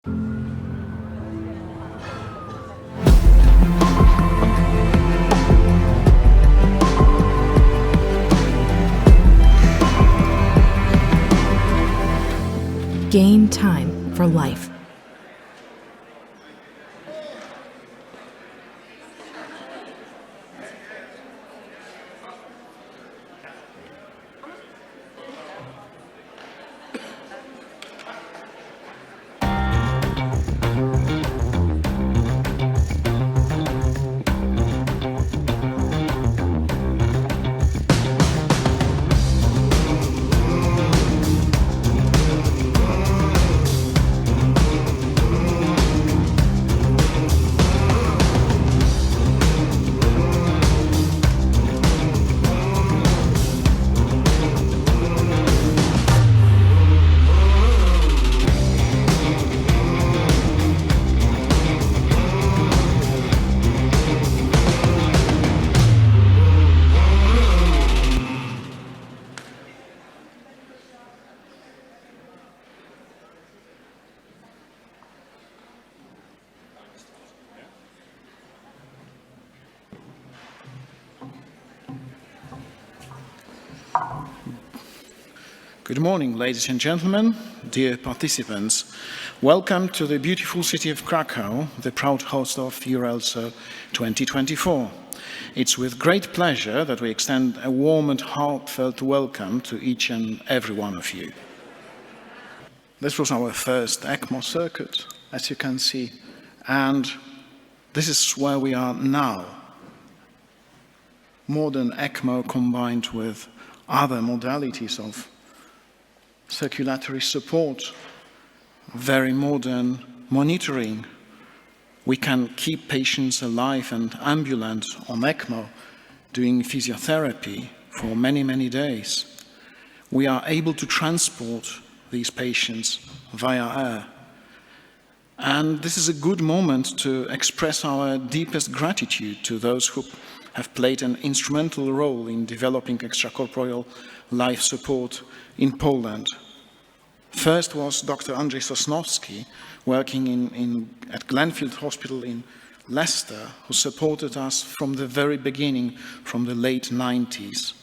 Gain time for life. Good morning, ladies and gentlemen, dear participants. Welcome to the beautiful city of Krakow, the proud host of EuroELSO 2024. It's with great pleasure that we extend a warm and heartfelt welcome to each and every one of you. This was our first ECMO circuit, as you can see, and this is where we are now. Modern ECMO combined with other modalities of circulatory support, very modern monitoring. We can keep patients alive and ambulant on ECMO, doing physiotherapy for many, many days. We are able to transport these patients via air. And this is a good moment to express our deepest gratitude to those who have played an instrumental role in developing extracorporeal life support in Poland. First was Dr. Andrzej Sosnowski, working at Glenfield Hospital in Leicester, who supported us from the very beginning, from the late 90s.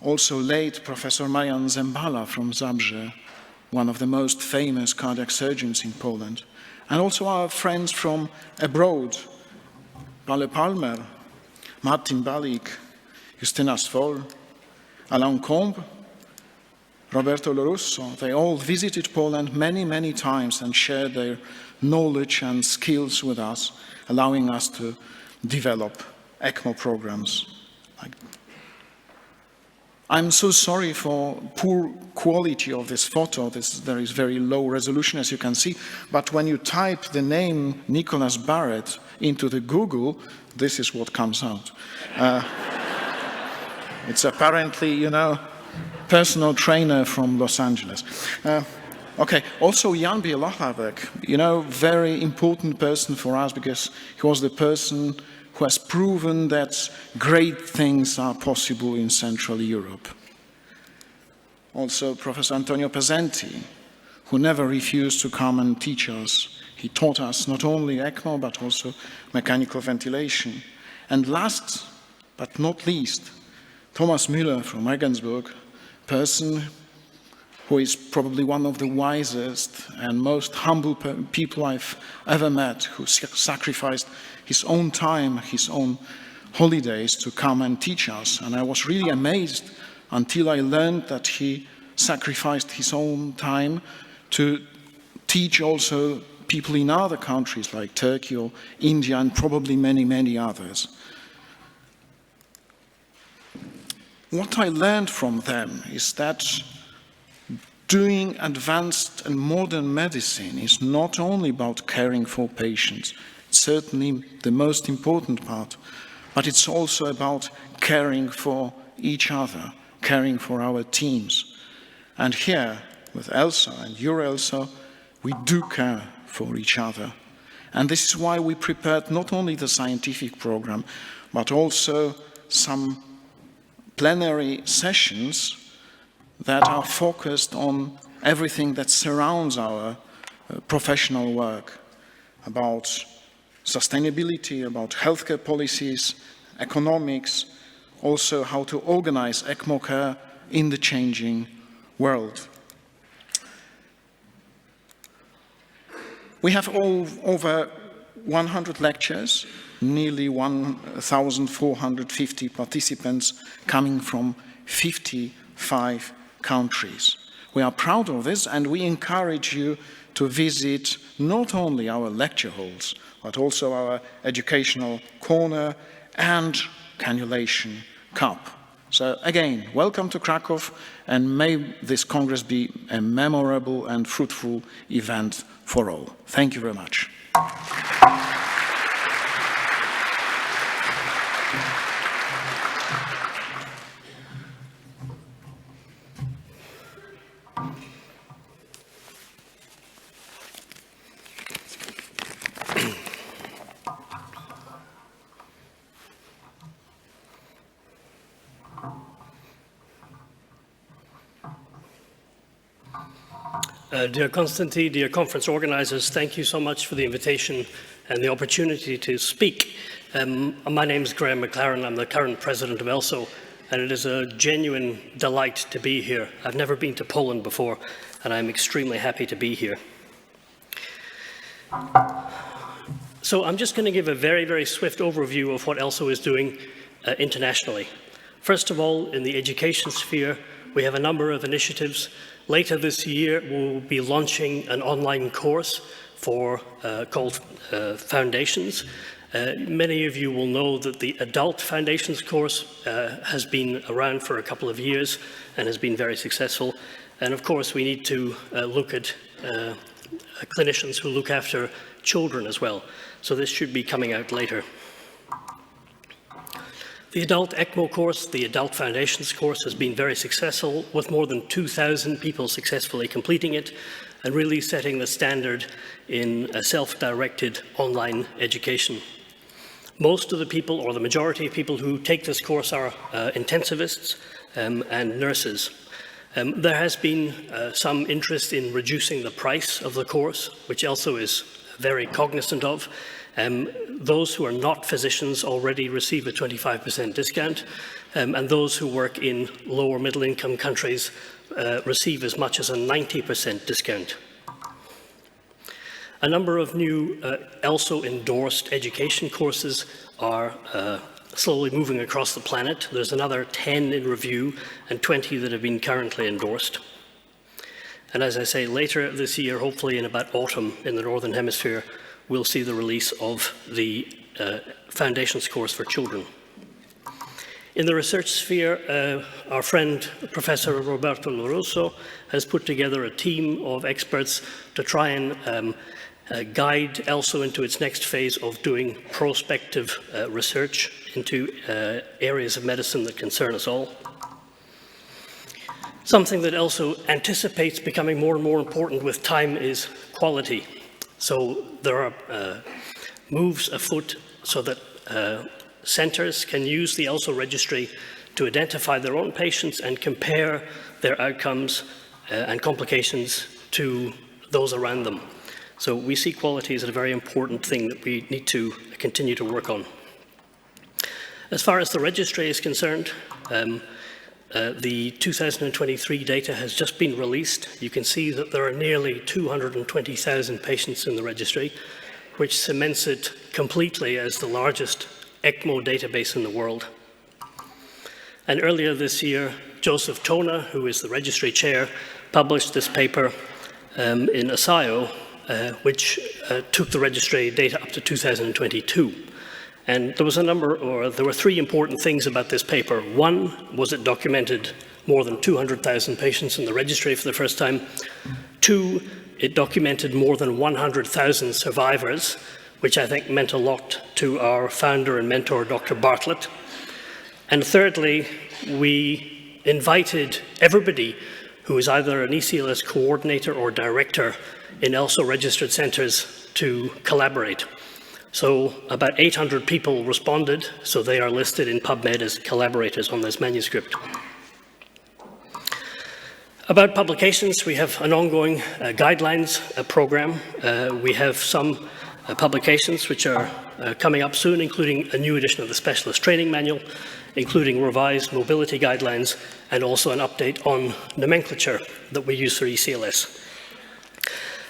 Also late Professor Marian Zembala from Zabrze, one of the most famous cardiac surgeons in Poland. And also our friends from abroad, Palle Palmer, Martin Balik, Justyna Swol, Alain Combe, Roberto Lorusso. They all visited Poland many, many times and shared their knowledge and skills with us, allowing us to develop ECMO programs. I'm so sorry for poor quality of this photo. There is very low resolution, as you can see, but when you type the name Nicholas Barrett into the Google, this is what comes out. It's apparently, personal trainer from Los Angeles. Okay, also Jan Bielachlawek, very important person for us because he was the person who has proven that great things are possible in Central Europe. Also Professor Antonio Pezzenti, who never refused to come and teach us. He taught us not only ECMO, but also mechanical ventilation. And last but not least, Thomas Müller from Regensburg, person who is probably one of the wisest and most humble people I've ever met, who sacrificed his own time, his own holidays to come and teach us. And I was really amazed until I learned that he sacrificed his own time to teach also people in other countries like Turkey or India and probably many, many others. What I learned from them is that doing advanced and modern medicine is not only about caring for patients, it's certainly the most important part, but it's also about caring for each other, caring for our teams. And here, with ELSO and EuroELSO, we do care for each other. And this is why we prepared not only the scientific program, but also some plenary sessions that are focused on everything that surrounds our professional work about sustainability, about healthcare policies, economics, also how to organize ECMO care in the changing world. We have over 100 lectures, nearly 1,450 participants coming from 55 countries. We are proud of this, and we encourage you to visit not only our lecture halls, but also our educational corner and cannulation cup. So again, welcome to Krakow, and may this Congress be a memorable and fruitful event for all. Thank you very much. Dear Konstanty, dear conference organizers, thank you so much for the invitation and the opportunity to speak. My name is Graeme MacLaren. I'm the current president of ELSO, and it is a genuine delight to be here. I've never been to Poland before, and I'm extremely happy to be here. So I'm just going to give a very, very swift overview of what ELSO is doing internationally. First of all, in the education sphere, we have a number of initiatives. Later this year, we'll be launching an online course called Foundations. Many of you will know that the Adult Foundations course has been around for a couple of years and has been very successful. And of course, we need to look at clinicians who look after children as well. So this should be coming out later. The Adult ECMO course, the Adult Foundations course, has been very successful, with more than 2,000 people successfully completing it and really setting the standard in a self-directed online education. Most of the people, or the majority of people who take this course, are intensivists and nurses. There has been some interest in reducing the price of the course, which ELSO is very cognizant of. Those who are not physicians already receive a 25% discount, and those who work in lower middle income countries receive as much as a 90% discount. A number of new ELSO endorsed education courses are slowly moving across the planet. There's another 10 in review and 20 that have been currently endorsed. And as I say, later this year, hopefully in about autumn in the Northern Hemisphere, we'll see the release of the Foundations course for children. In the research sphere, our friend Professor Roberto Lorusso has put together a team of experts to try and guide ELSO into its next phase of doing prospective research into areas of medicine that concern us all. Something that ELSO anticipates becoming more and more important with time is quality. So there are moves afoot so that centers can use the ELSO registry to identify their own patients and compare their outcomes and complications to those around them. So we see quality as a very important thing that we need to continue to work on. As far as the registry is concerned, the 2023 data has just been released. You can see that there are nearly 220,000 patients in the registry, which cements it completely as the largest ECMO database in the world. And earlier this year, Joseph Tona, who is the registry chair, published this paper in ASIO, which took the registry data up to 2022. And there were three important things about this paper. One was it documented more than 200,000 patients in the registry for the first time. Two, it documented more than 100,000 survivors, which I think meant a lot to our founder and mentor, Dr. Bartlett. And thirdly, we invited everybody who is either an ECLS coordinator or director in ELSO registered centers to collaborate. So about 800 people responded, so they are listed in PubMed as collaborators on this manuscript. About publications, we have an ongoing guidelines program. We have some publications which are coming up soon, including a new edition of the Specialist Training Manual, including revised mobility guidelines, and also an update on nomenclature that we use for ECLS.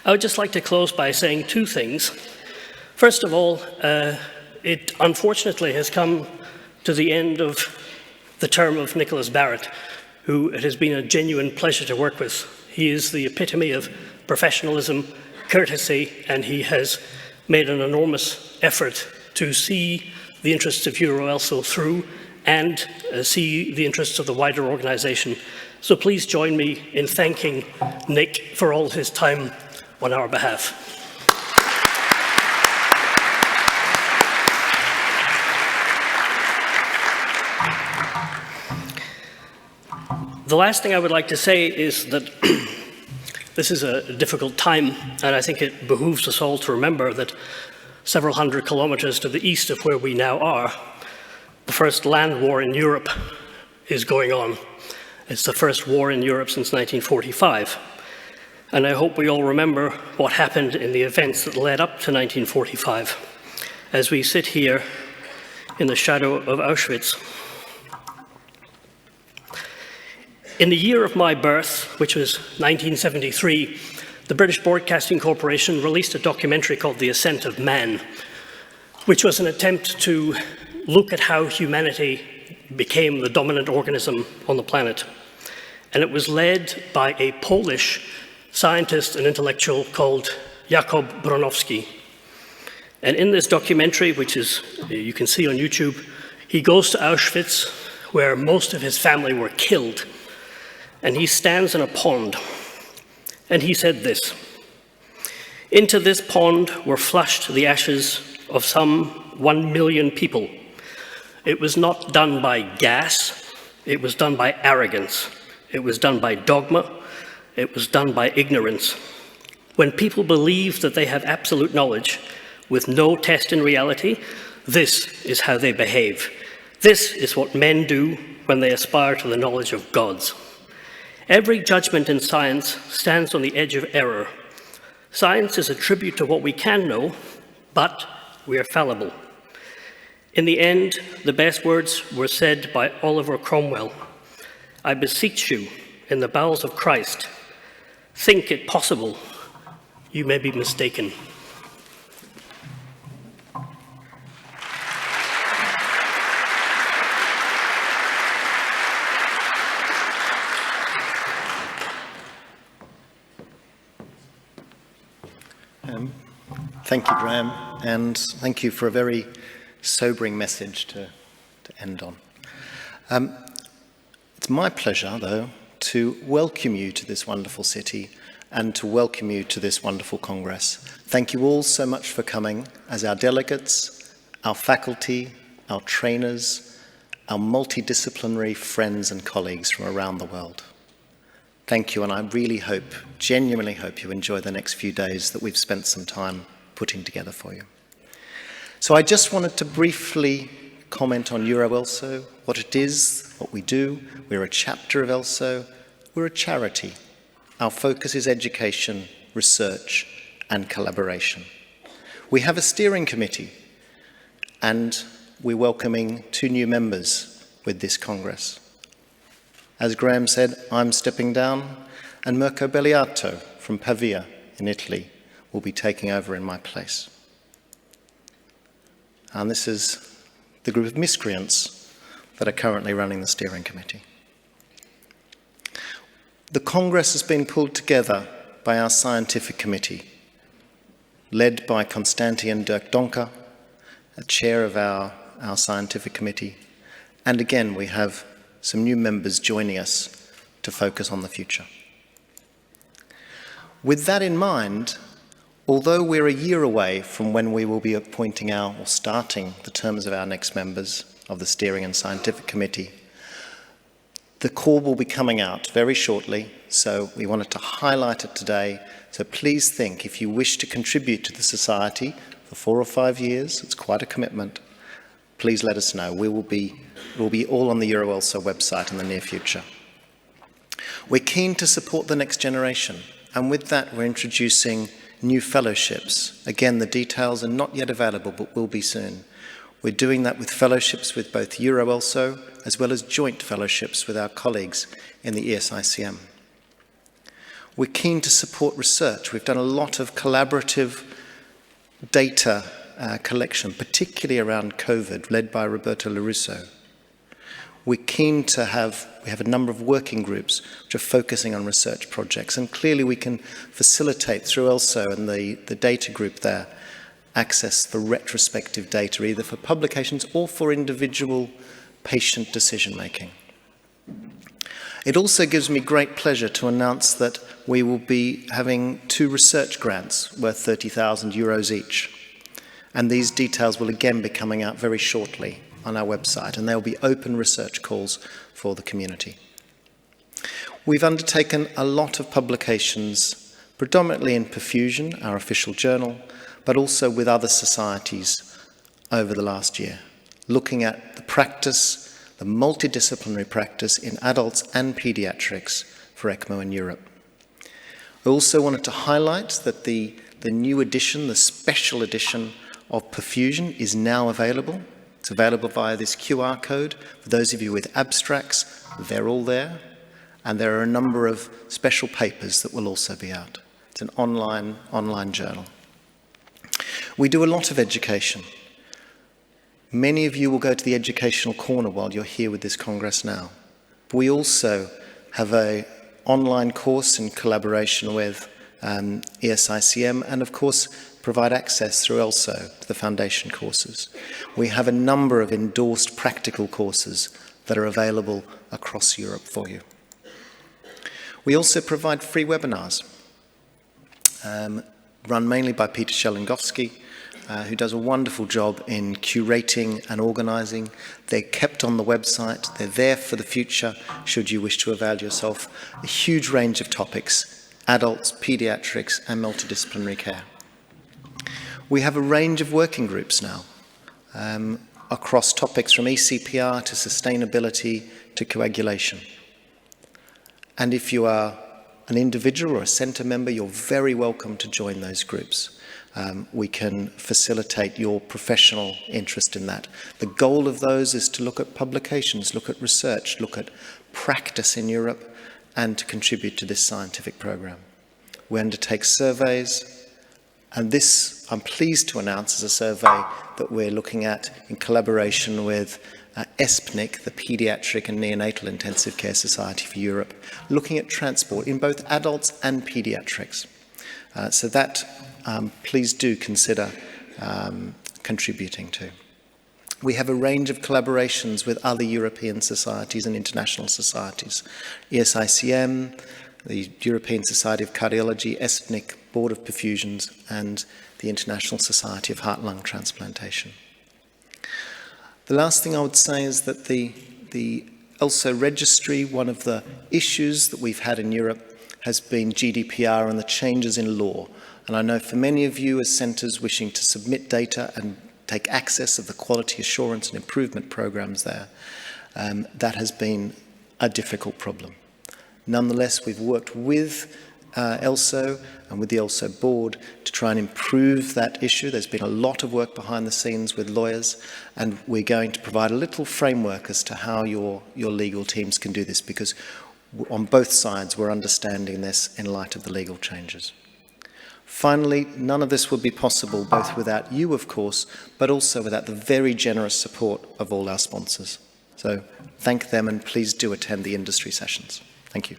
I would just like to close by saying two things. First of all, it unfortunately has come to the end of the term of Nicholas Barrett, who it has been a genuine pleasure to work with. He is the epitome of professionalism, courtesy, and he has made an enormous effort to see the interests of EuroELSO through and see the interests of the wider organization. So please join me in thanking Nick for all his time on our behalf. The last thing I would like to say is that this is a difficult time, and I think it behooves us all to remember that several hundred kilometers to the east of where we now are, the first land war in Europe is going on. It's the first war in Europe since 1945. And I hope we all remember what happened in the events that led up to 1945, as we sit here in the shadow of Auschwitz. In the year of my birth, which was 1973, the British Broadcasting Corporation released a documentary called The Ascent of Man, which was an attempt to look at how humanity became the dominant organism on the planet. And it was led by a Polish scientist and intellectual called Jakub Bronowski. And in this documentary, which is you can see on YouTube, he goes to Auschwitz, where most of his family were killed. And he stands in a pond, and he said this: "Into this pond were flushed the ashes of some 1 million people. It was not done by gas, it was done by arrogance, it was done by dogma, it was done by ignorance. When people believe that they have absolute knowledge with no test in reality, this is how they behave. This is what men do when they aspire to the knowledge of gods. Every judgment in science stands on the edge of error. Science is a tribute to what we can know, but we are fallible. In the end, the best words were said by Oliver Cromwell. I beseech you, in the bowels of Christ, think it possible. You may be mistaken." Thank you, Graeme, and thank you for a very sobering message to end on. It's my pleasure, though, to welcome you to this wonderful city and to welcome you to this wonderful Congress. Thank you all so much for coming as our delegates, our faculty, our trainers, our multidisciplinary friends and colleagues from around the world. Thank you, and I really hope, genuinely hope you enjoy the next few days that we've spent some time putting together for you. So I just wanted to briefly comment on EuroELSO, what it is, what we do. We're a chapter of ELSO. We're a charity. Our focus is education, research, and collaboration. We have a steering committee, and we're welcoming 2 new members with this Congress. As Graeme said, I'm stepping down, and Mirko Belliato from Pavia in Italy will be taking over in my place. And this is the group of miscreants that are currently running the steering committee. The Congress has been pulled together by our scientific committee, led by Konstanty and Dirk Donker, a chair of our scientific committee. And again, we have some new members joining us to focus on the future. With that in mind, although we're a year away from when we will be appointing or starting the terms of our next members of the Steering and Scientific Committee, the call will be coming out very shortly, so we wanted to highlight it today. So please think, if you wish to contribute to the Society for 4 or 5 years, it's quite a commitment, please let us know. We'll be all on the EuroELSO website in the near future. We're keen to support the next generation, and with that we're introducing new fellowships. Again, the details are not yet available, but will be soon. We're doing that with fellowships with both EuroELSO, as well as joint fellowships with our colleagues in the ESICM. We're keen to support research. We've done a lot of collaborative data collection, particularly around COVID, led by Roberto Larusso. We're keen to we have a number of working groups which are focusing on research projects, and clearly we can facilitate through ELSO and the data group there, access for retrospective data, either for publications or for individual patient decision-making. It also gives me great pleasure to announce that we will be having 2 research grants worth 30,000 euros each. And these details will again be coming out very shortly on our website, and there will be open research calls for the community. We've undertaken a lot of publications, predominantly in Perfusion, our official journal, but also with other societies over the last year, looking at the practice, the multidisciplinary practice in adults and pediatrics for ECMO in Europe. I also wanted to highlight that the new edition, the special edition of Perfusion is now available. It's available via this QR code. For those of you with abstracts, they're all there. And there are a number of special papers that will also be out. It's an online journal. We do a lot of education. Many of you will go to the educational corner while you're here with this Congress now. But we also have an online course in collaboration with ESICM, and of course provide access through ELSO to the foundation courses. We have a number of endorsed practical courses that are available across Europe for you. We also provide free webinars, run mainly by Peter Szelengowski, who does a wonderful job in curating and organising. They're kept on the website. They're there for the future, should you wish to avail yourself. A huge range of topics, adults, paediatrics, and multidisciplinary care. We have a range of working groups now, across topics from ECPR to sustainability to coagulation. And if you are an individual or a centre member, you're very welcome to join those groups. We can facilitate your professional interest in that. The goal of those is to look at publications, look at research, look at practice in Europe, and to contribute to this scientific programme. We undertake surveys, and this, I'm pleased to announce, is a survey that we're looking at in collaboration with ESPNIC, the Pediatric and Neonatal Intensive Care Society for Europe, looking at transport in both adults and paediatrics. So that, please do consider contributing to. We have a range of collaborations with other European societies and international societies. ESICM, the European Society of Cardiology, ESPNIC, Board of Perfusions, and the International Society of Heart-Lung Transplantation. The last thing I would say is that the ELSO registry, one of the issues that we've had in Europe has been GDPR and the changes in law. And I know for many of you as centres wishing to submit data and take access of the quality assurance and improvement programs there, that has been a difficult problem. Nonetheless, we've worked with ELSO and with the ELSO board to try and improve that issue. There's been a lot of work behind the scenes with lawyers, and we're going to provide a little framework as to how your legal teams can do this, because on both sides we're understanding this in light of the legal changes. Finally, none of this would be possible both without you, of course, but also without the very generous support of all our sponsors. So thank them, and please do attend the industry sessions. Thank you.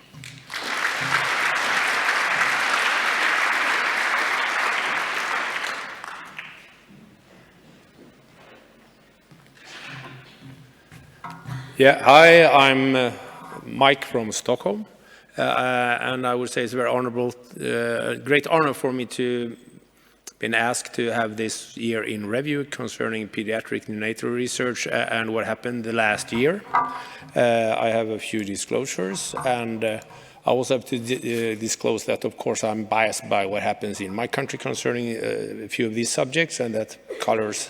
Yeah, hi, I'm Mike from Stockholm, and I would say it's a very honorable, great honor for me to been asked to have this year in review concerning pediatric neonatal research and what happened the last year. I have a few disclosures, and I also have to disclose that, of course, I'm biased by what happens in my country concerning a few of these subjects, and that colors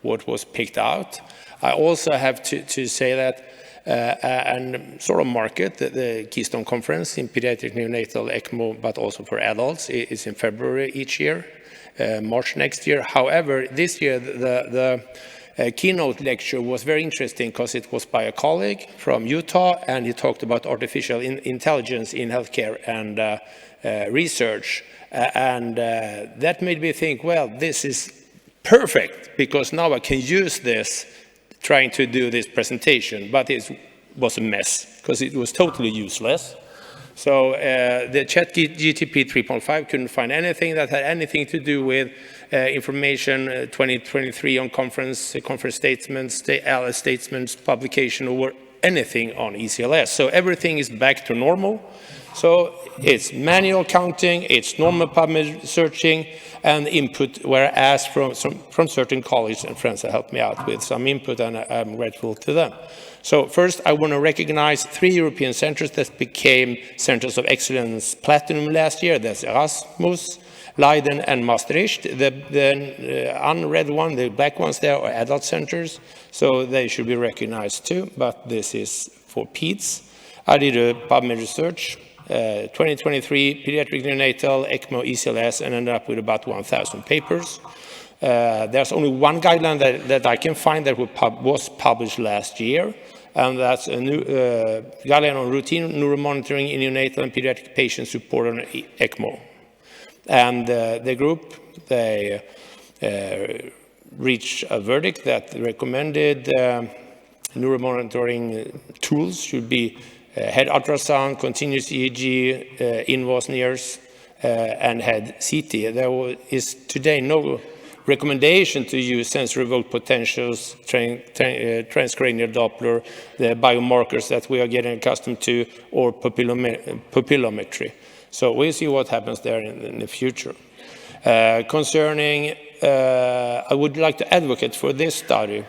what was picked out. I also have to say that and sort of market. The Keystone Conference in Pediatric Neonatal ECMO, but also for adults, is in February each year, March next year. However, this year the keynote lecture was very interesting because it was by a colleague from Utah, and he talked about artificial intelligence in healthcare and research. And that made me think, well, this is perfect, because now I can use this trying to do this presentation, but it was a mess because it was totally useless. So the ChatGPT 3.5 couldn't find anything that had anything to do with information 2023 on conference statements, publication, or anything on ECLS. So everything is back to normal. So it's manual counting, it's normal PubMed searching, and input were asked from certain colleagues and friends that helped me out with some input, and I'm grateful to them. So first, I want to recognize 3 European centers that became Centers of Excellence Platinum last year. That's Erasmus, Leiden, and Maastricht. The unread one, the black ones there, are adult centers, so they should be recognized too, but this is for peds. I did a PubMed research, 2023 Pediatric Neonatal ECMO ECLS, and ended up with about 1,000 papers. There's only one guideline that I can find that was published last year, and that's a new guideline on routine neuromonitoring in neonatal and pediatric patient support on ECMO. And the group, they reached a verdict that recommended neuromonitoring tools should be head ultrasound, continuous EEG, INVOS NIRS, and head CT. There is today no recommendation to use sensory evoked potentials, transcranial Doppler, the biomarkers that we are getting accustomed to, or pupillometry. So we'll see what happens there in the future. Concerning, I would like to advocate for this study,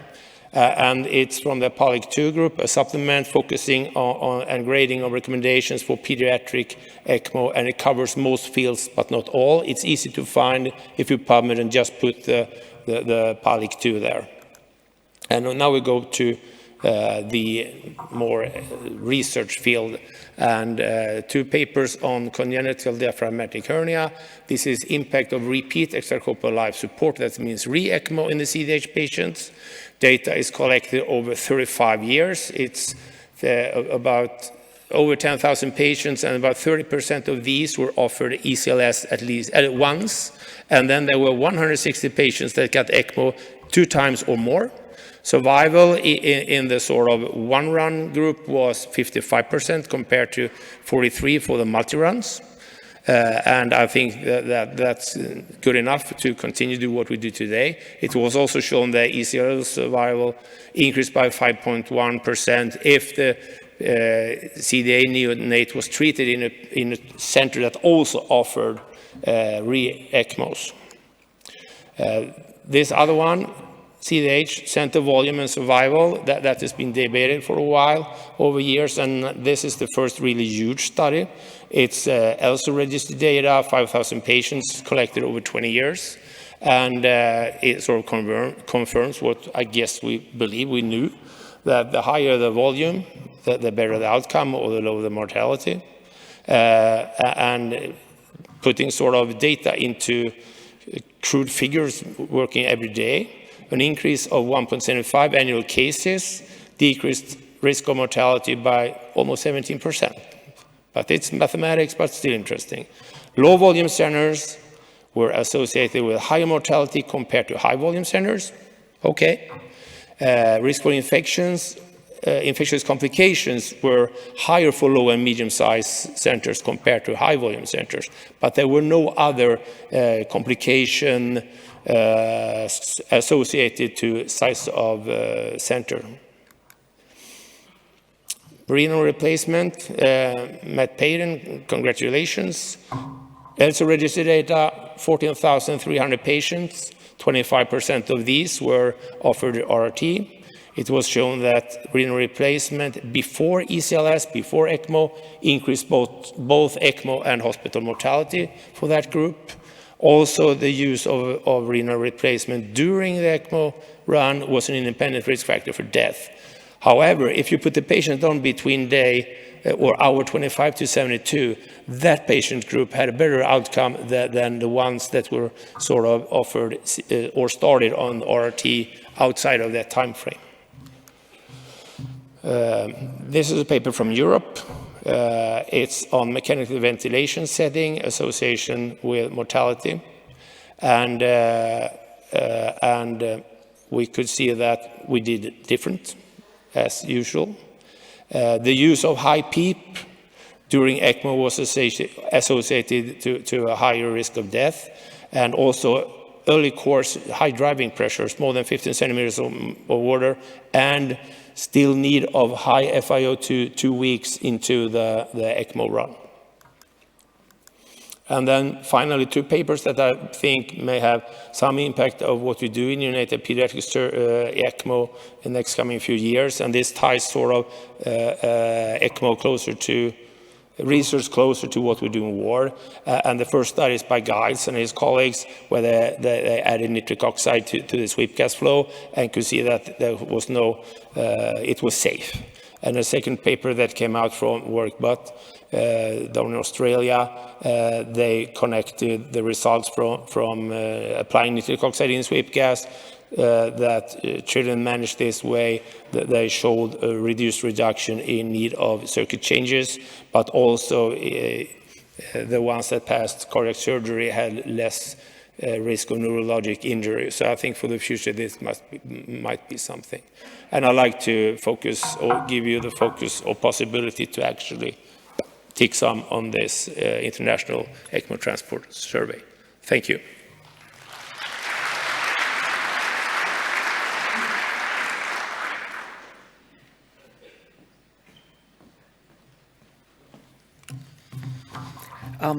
and it's from the POLIC2 group, a supplement focusing on and grading of recommendations for pediatric ECMO, and it covers most fields but not all. It's easy to find if you PubMed and just put the POLIC2 there. And now we go to the more research field, and 2 papers on congenital diaphragmatic hernia. This is impact of repeat extracorporeal life support, that means re-ECMO in the CDH patients. Data is collected over 35 years. It's about over 10,000 patients, and about 30% of these were offered ECLS at least once, and then there were 160 patients that got ECMO 2 times or more. Survival in the sort of one-run group was 55% compared to 43% for the multi-runs. And I think that's good enough to continue to do what we do today. It was also shown that ECL survival increased by 5.1% if the CDA neonate was treated in a center that also offered re-ECMOs. This other one, CDH, center volume and survival, that has been debated for a while over years, and this is the first really huge study. It's ELSO registered data, 5,000 patients collected over 20 years, and it sort of confirms what I guess we believe we knew, that the higher the volume, the better the outcome, or the lower the mortality. And putting sort of data into crude figures working every day, an increase of 1.75 annual cases decreased risk of mortality by almost 17%. But it's mathematics, but still interesting. Low volume centers were associated with higher mortality compared to high volume centers. Okay. Risk for infections, infectious complications were higher for low and medium-sized centers compared to high volume centers. But there were no other complication associated to size of center. Renal replacement, Matt Payton, congratulations. ELSO registered data, 14,300 patients, 25% of these were offered RRT. It was shown that renal replacement before ECLS, before ECMO, increased both ECMO and hospital mortality for that group. Also, the use of renal replacement during the ECMO run was an independent risk factor for death. However, if you put the patient on between day or hour 25 to 72, that patient group had a better outcome than the ones that were sort of offered or started on RRT outside of that time frame. This is a paper from Europe. It's on mechanical ventilation setting, association with mortality. And we could see that we did different, as usual. The use of high PEEP during ECMO was associated to a higher risk of death, and also early course high driving pressures, more than 15 centimeters of water, and still need of high FiO2 2 weeks into the ECMO run. And then finally, 2 papers that I think may have some impact of what we do in United Pediatric ECMO in the next coming few years. And this ties sort of ECMO closer to research closer to what we do in war. And the first study is by Giles and his colleagues, where they added nitric oxide to the sweep gas flow and could see that there was no, it was safe. And the second paper that came out from work, but down in Australia, they connected the results from applying nitric oxide in sweep gas, that children managed this way, that they showed a reduced reduction in need of circuit changes, but also the ones that passed cardiac surgery had less risk of neurologic injury. So I think for the future this might be something. And I'd like to focus or give you the focus or possibility to actually tick some on this International ECMO Transport Survey. Thank you.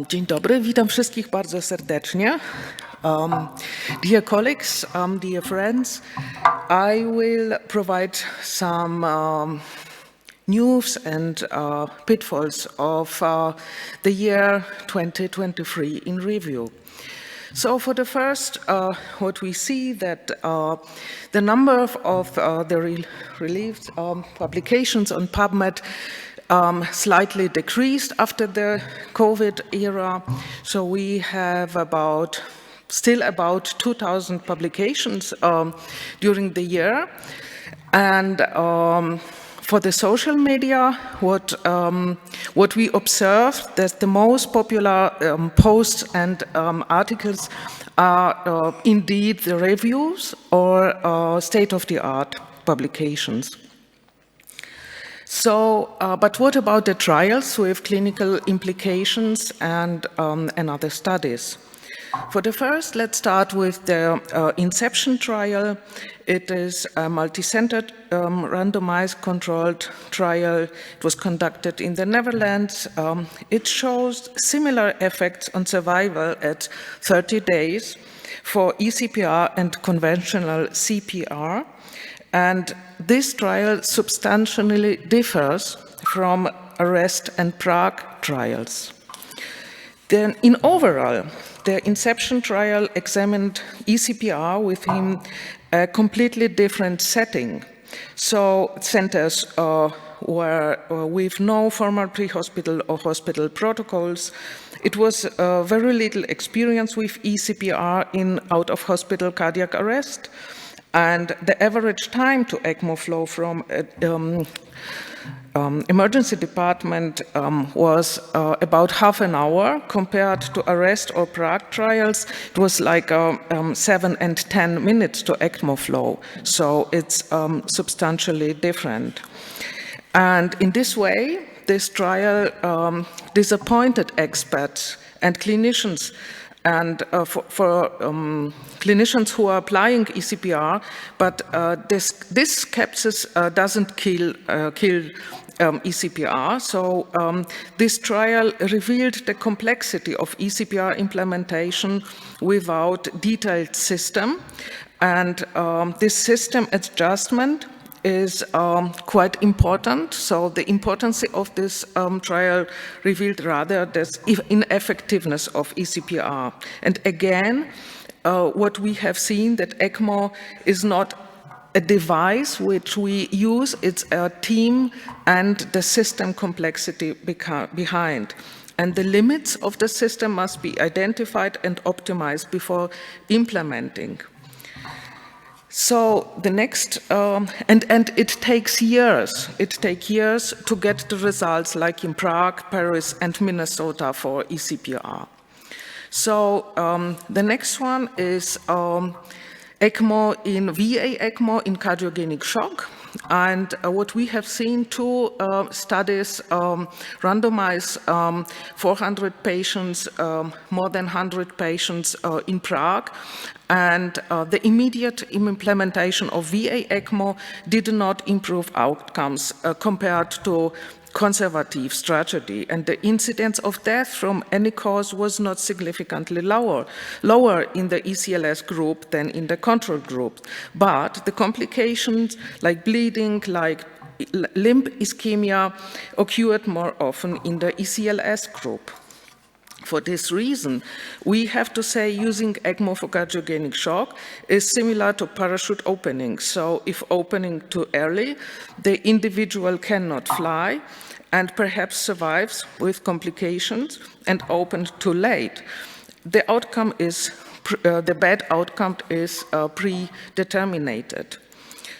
Dzień dobry, witam wszystkich bardzo serdecznie. Dear colleagues, dear friends, I will provide some news and pitfalls of the year 2023 in review. So for the first, what we see that the number of the released publications on PubMed slightly decreased after the COVID era. So we have still about 2,000 publications during the year. And for the social media, what we observed that the most popular posts and articles are indeed the reviews or state-of-the-art publications. So, but what about the trials with clinical implications and other studies? For the first, let's start with the Inception trial. It is a multi-centered, randomized, controlled trial. It was conducted in the Netherlands. It shows similar effects on survival at 30 days for eCPR and conventional CPR. And this trial substantially differs from Arrest and Prague trials. Then in overall, the Inception trial examined eCPR within a completely different setting. So centers were with no formal pre-hospital or hospital protocols. It was very little experience with eCPR in out-of-hospital cardiac arrest. And the average time to ECMO flow from emergency department was about half an hour. Compared to Arrest or Prague trials, it was like 7 and 10 minutes to ECMO flow. So it's substantially different. And in this way, this trial disappointed experts and clinicians. And for clinicians who are applying eCPR, but this skepsis doesn't kill eCPR. So this trial revealed the complexity of eCPR implementation without detailed system. And this system adjustment is quite important. So the importance of this trial revealed rather the ineffectiveness of eCPR. And again, what we have seen that ECMO is not a device which we use, it's a team and the system complexity behind. And the limits of the system must be identified and optimized before implementing. So the next, and it takes years. It takes years to get the results, like in Prague, Paris, and Minnesota for ECPR. So the next one is ECMO in VA ECMO in cardiogenic shock. And what we have seen, two studies randomize 400 patients, more than 100 patients in Prague. And the immediate implementation of VA ECMO did not improve outcomes compared to conservative strategy, and the incidence of death from any cause was not significantly lower in the ECLS group than in the control group. But the complications like bleeding, like limb ischemia, occurred more often in the ECLS group. For this reason, we have to say using ECMO for cardiogenic shock is similar to parachute opening. So if opening too early, the individual cannot fly and perhaps survives with complications, and opened too late. The outcome is, the bad outcome is predetermined.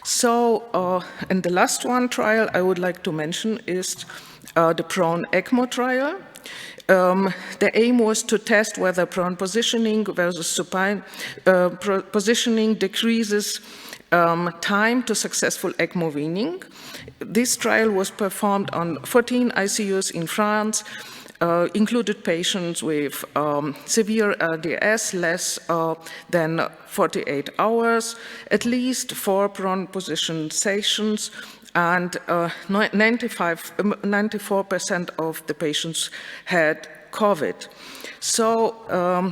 So, and the last one trial I would like to mention is the prone ECMO trial. The aim was to test whether prone positioning versus supine positioning decreases time to successful ECMO weaning. This trial was performed on 14 ICUs in France, included patients with severe LDS less than 48 hours, at least 4 prone position sessions, and 94% of the patients had COVID. So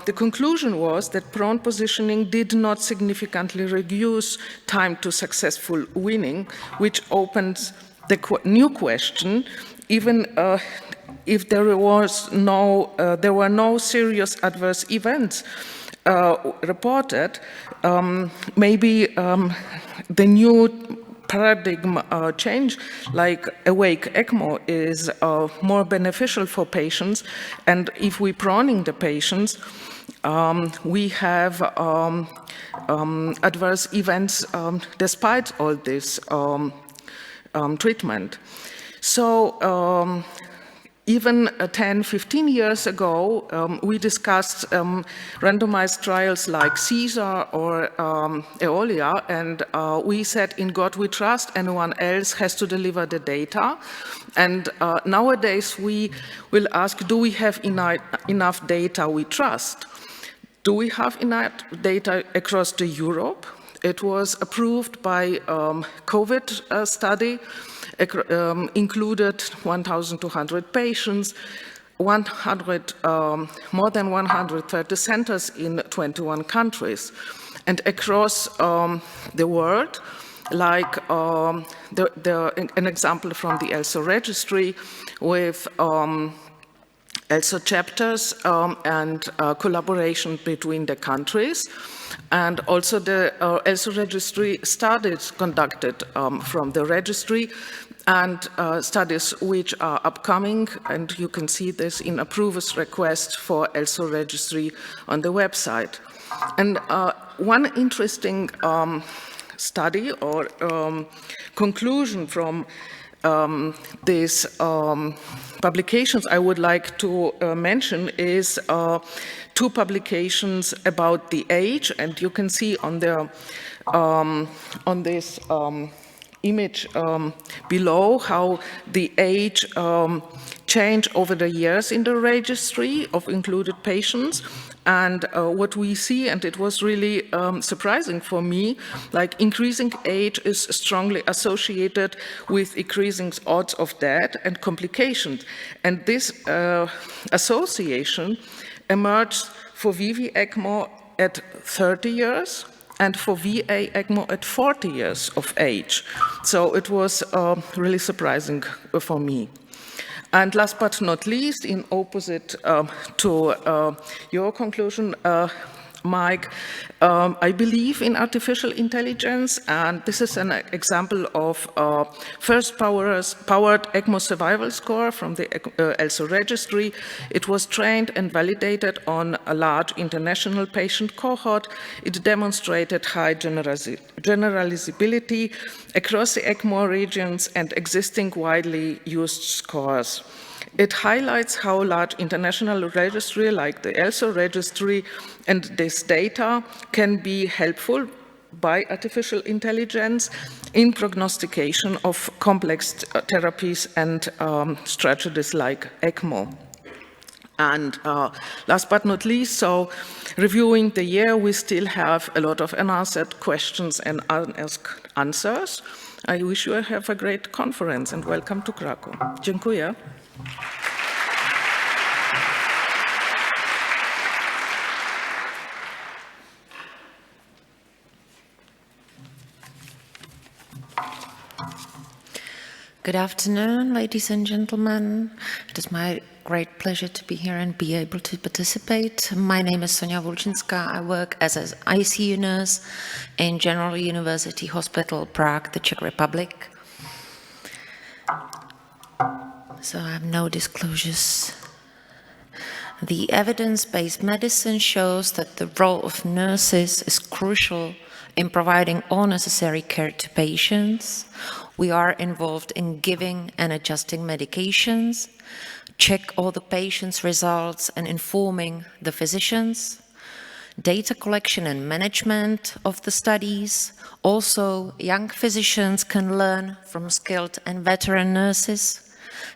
the conclusion was that prone positioning did not significantly reduce time to successful weaning, which opens the new question, even if there were no serious adverse events reported, maybe the new paradigm change, like awake ECMO, is more beneficial for patients. And if we're proning the patients, we have adverse events despite all this treatment. So even 10, 15 years ago, we discussed randomized trials like CESAR or EOLIA, and we said, in God we trust, anyone else has to deliver the data. And nowadays we will ask, do we have enough data we trust? Do we have enough data across the Europe? It was approved by COVID study, included 1,200 patients, more than 130 centers in 21 countries. And across the world, like an example from the ELSO registry with ELSO chapters and collaboration between the countries. And also the ELSO registry studies conducted from the registry, and studies which are upcoming, and you can see this in approvers request for ELSO registry on the website. And one interesting study or conclusion from these publications I would like to mention is 2 publications about the age, and you can see on the on this image below how the age changed over the years in the registry of included patients. And what we see, and it was really surprising for me, like increasing age is strongly associated with increasing odds of death and complications. And this association emerged for VV ECMO at 30 years and for VA ECMO at 40 years of age. So it was really surprising for me. And last but not least, in opposite to your conclusion, Mike, I believe in artificial intelligence, and this is an example of first powered ECMO survival score from the ELSO registry. It was trained and validated on a large international patient cohort. It demonstrated high generalizability across the ECMO regions and existing widely used scores. It highlights how large international registry like the ELSO registry and this data can be helpful by artificial intelligence in prognostication of complex therapies and strategies like ECMO. And last but not least, so reviewing the year, we still have a lot of unanswered questions and unasked answers. I wish you have a great conference and welcome to Krakow. Dziękuję. Good afternoon, ladies and gentlemen. It is my great pleasure to be here and be able to participate. My name is Wulczynska. I work as an ICU nurse in General University Hospital, Prague, the Czech Republic. So I have no disclosures. The evidence-based medicine shows that the role of nurses is crucial in providing all necessary care to patients. We are involved in giving and adjusting medications, check all the patient's results and informing the physicians, data collection and management of the studies. Also, young physicians can learn from skilled and veteran nurses.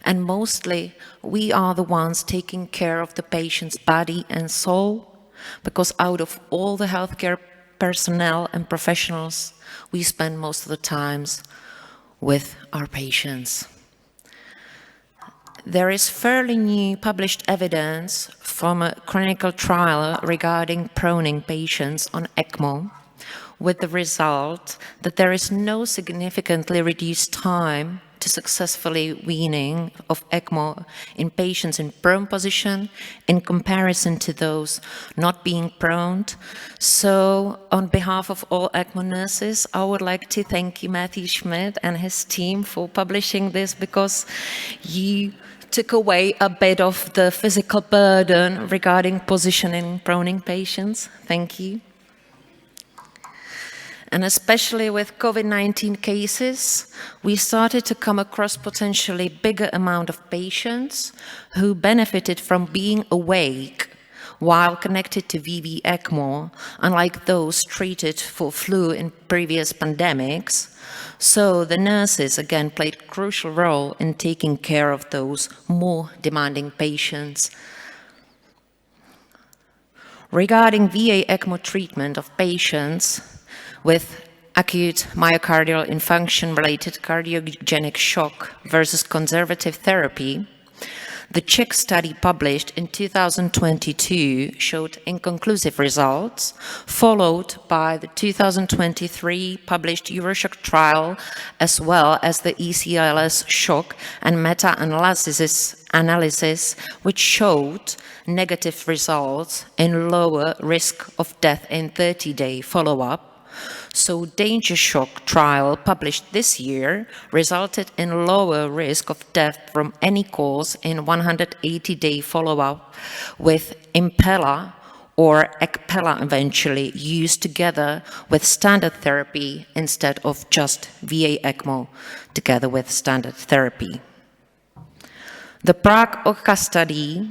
And mostly, we are the ones taking care of the patient's body and soul, because out of all the healthcare personnel and professionals, we spend most of the times with our patients. There is fairly new published evidence from a clinical trial regarding proning patients on ECMO, with the result that there is no significantly reduced time to successfully weaning of ECMO in patients in prone position in comparison to those not being proned. So on behalf of all ECMO nurses, I would like to thank you, Matthew Schmidt and his team, for publishing this, because you took away a bit of the physical burden regarding positioning proning patients. Thank you. And especially with COVID-19 cases, we started to come across potentially bigger amount of patients who benefited from being awake while connected to VV ECMO, unlike those treated for flu in previous pandemics. So the nurses again played a crucial role in taking care of those more demanding patients. Regarding VA ECMO treatment of patients with acute myocardial infarction-related cardiogenic shock versus conservative therapy, the Czech study published in 2022 showed inconclusive results, followed by the 2023 published EuroShock trial, as well as the ECLS shock and meta-analysis, which showed negative results in lower risk of death in 30-day follow-up. So Danger Shock trial published this year resulted in lower risk of death from any cause in 180-day follow-up, with Impella or Ecpella eventually used together with standard therapy instead of just VA ECMO together with standard therapy. The Prague OCA study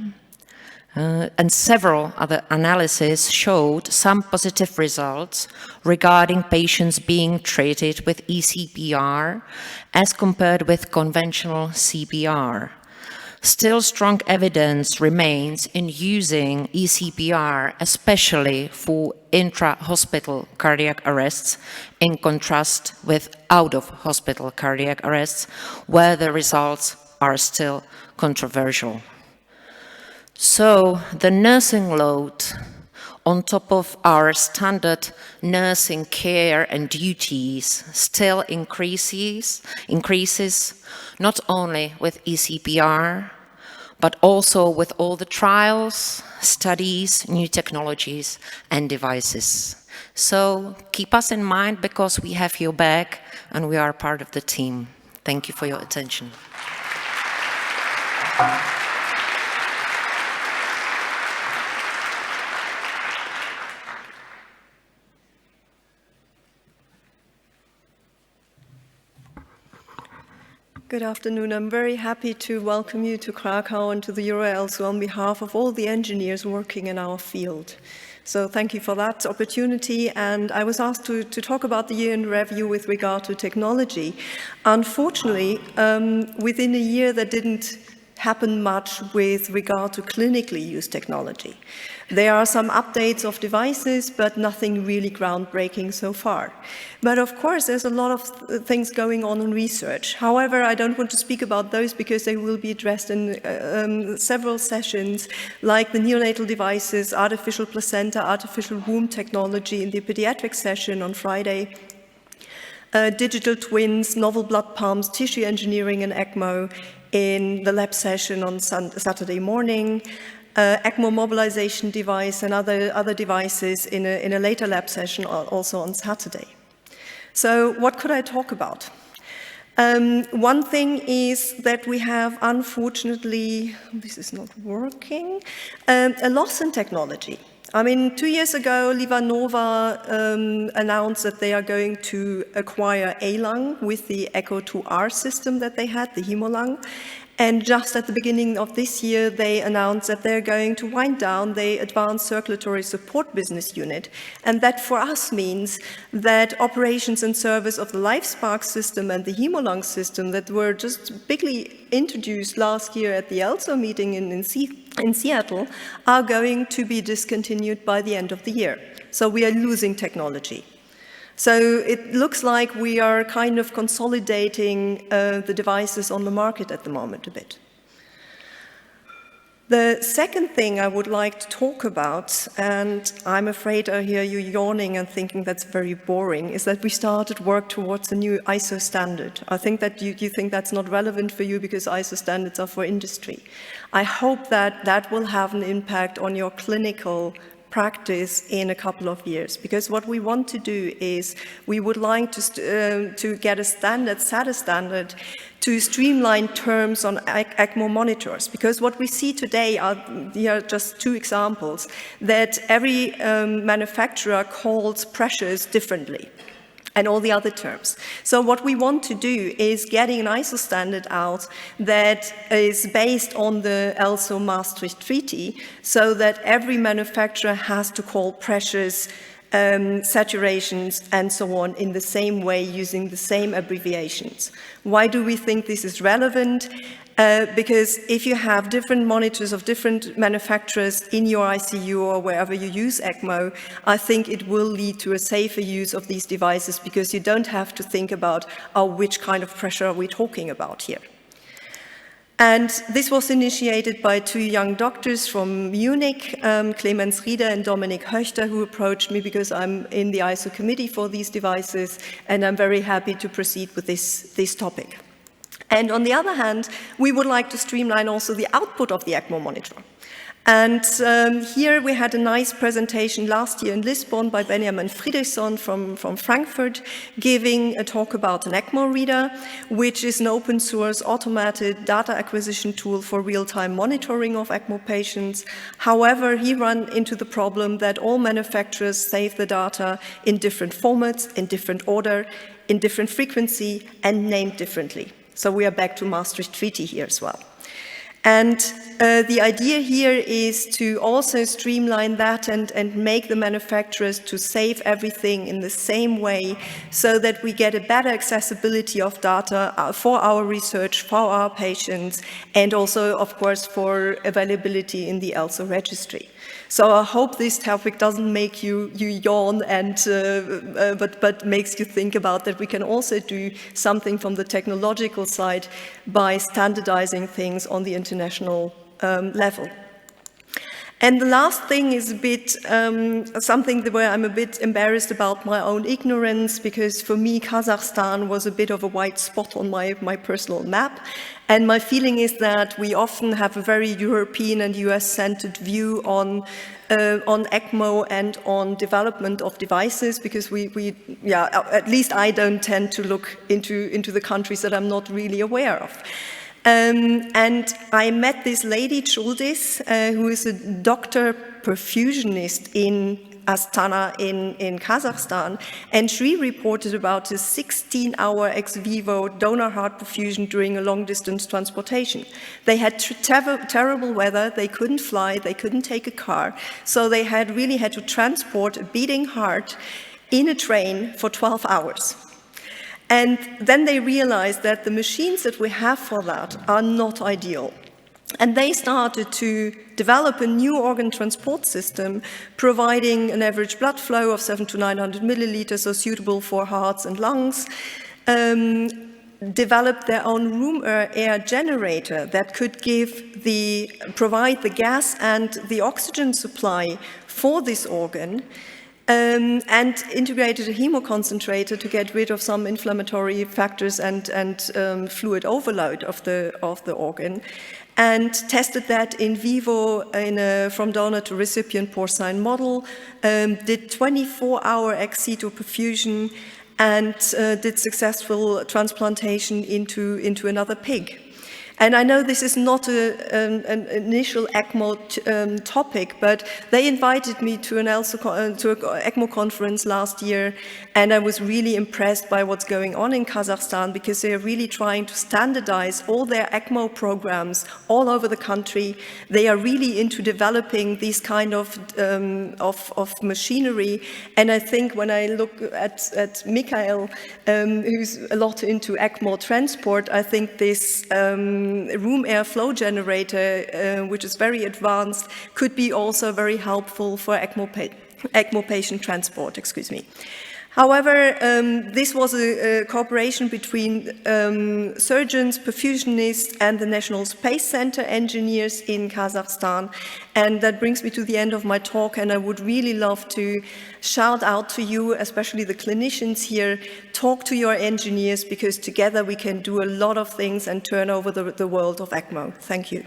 and several other analyses showed some positive results regarding patients being treated with eCPR as compared with conventional CPR. Still, strong evidence remains in using eCPR, especially for intra-hospital cardiac arrests, in contrast with out-of-hospital cardiac arrests, where the results are still controversial. So the nursing load on top of our standard nursing care and duties still increases not only with eCPR, but also with all the trials, studies, new technologies and devices. So keep us in mind because we have your back and we are part of the team. Thank you for your attention. Good afternoon. I'm very happy to welcome you to Krakow and to the EuroELSO on behalf of all the engineers working in our field. So thank you for that opportunity. And I was asked to talk about the year in review with regard to technology. Unfortunately, within a year there didn't happen much with regard to clinically used technology. There are some updates of devices, but nothing really groundbreaking so far. But of course, there's a lot of things going on in research. However, I don't want to speak about those because they will be addressed in several sessions, like the neonatal devices, artificial placenta, artificial womb technology in the pediatric session on Friday, digital twins, novel blood pumps, tissue engineering and ECMO in the lab session on Saturday morning, ECMO mobilization device and other devices in a later lab session also on Saturday. So what could I talk about? One thing is that we have, unfortunately, this is not working, a loss in technology. I mean, 2 years ago, Livanova announced that they are going to acquire A-lung with the Echo 2R system that they had, the Hemolung. And just at the beginning of this year, they announced that they're going to wind down the Advanced Circulatory Support Business Unit. And that for us means that operations and service of the LifeSpark system and the Hemolung system that were just bigly introduced last year at the ELSO meeting in Seattle are going to be discontinued by the end of the year. So we are losing technology. So it looks like we are kind of consolidating the devices on the market at the moment a bit. The second thing I would like to talk about, and I'm afraid I hear you yawning and thinking that's very boring, is that we started work towards a new ISO standard. I think that you think that's not relevant for you because ISO standards are for industry. I hope that that will have an impact on your clinical practice in a couple of years, because what we want to do is we would like to get a standard, set a standard to streamline terms on ECMO monitors, because what we see today here are just two examples, that every manufacturer calls pressures differently and all the other terms. So what we want to do is getting an ISO standard out that is based on the ELSO Maastricht Treaty, so that every manufacturer has to call pressures, saturations, and so on in the same way using the same abbreviations. Why do we think this is relevant? Because if you have different monitors of different manufacturers in your ICU or wherever you use ECMO, I think it will lead to a safer use of these devices, because you don't have to think about which kind of pressure are we talking about here. And this was initiated by two young doctors from Munich, Clemens Rieder and Dominik Höchter, who approached me because I'm in the ISO committee for these devices, and I'm very happy to proceed with this topic. And on the other hand, we would like to streamline also the output of the ECMO monitor. And here we had a nice presentation last year in Lisbon by Benjamin Friedrichsson from Frankfurt, giving a talk about an ECMO reader, which is an open source automated data acquisition tool for real-time monitoring of ECMO patients. However, he ran into the problem that all manufacturers save the data in different formats, in different order, in different frequency, and named differently. So we are back to Maastricht Treaty here as well. And the idea here is to also streamline that and make the manufacturers to save everything in the same way, so that we get a better accessibility of data for our research, for our patients, and also, of course, for availability in the ELSO registry. So I hope this topic doesn't make you yawn, and but makes you think about that we can also do something from the technological side by standardizing things on the international level. And the last thing is a bit something where I'm a bit embarrassed about my own ignorance, because for me Kazakhstan was a bit of a white spot on my personal map. And my feeling is that we often have a very European and US-centered view on ECMO and on development of devices, because at least I don't tend to look into the countries that I'm not really aware of. And I met this lady, Szuldrzynski, who is a doctor perfusionist in Astana in Kazakhstan, and she reported about a 16-hour ex vivo donor heart perfusion during a long-distance transportation. They had terrible weather, they couldn't fly, they couldn't take a car, so they really had to transport a beating heart in a train for 12 hours. And then they realized that the machines that we have for that are not ideal. And they started to develop a new organ transport system, providing an average blood flow of 700 to 900 milliliters, so suitable for hearts and lungs, developed their own room air generator that could provide the gas and the oxygen supply for this organ, and integrated a hemoconcentrator to get rid of some inflammatory factors and fluid overload of the organ, and tested that in vivo from donor to recipient porcine model, did 24-hour ex situ perfusion, and did successful transplantation into another pig. And I know this is not an initial ECMO topic, but they invited me to an ECMO conference last year, and I was really impressed by what's going on in Kazakhstan, because they are really trying to standardize all their ECMO programs all over the country. They are really into developing these kind of machinery, and I think when I look at Mikael, who's a lot into ECMO transport, I think this room air flow generator, which is very advanced, could be also very helpful for ECMO patient transport, However, this was a cooperation between surgeons, perfusionists, and the National Space Center engineers in Kazakhstan. And that brings me to the end of my talk, and I would really love to shout out to you, especially the clinicians here, talk to your engineers, because together we can do a lot of things and turn over the world of ECMO. Thank you.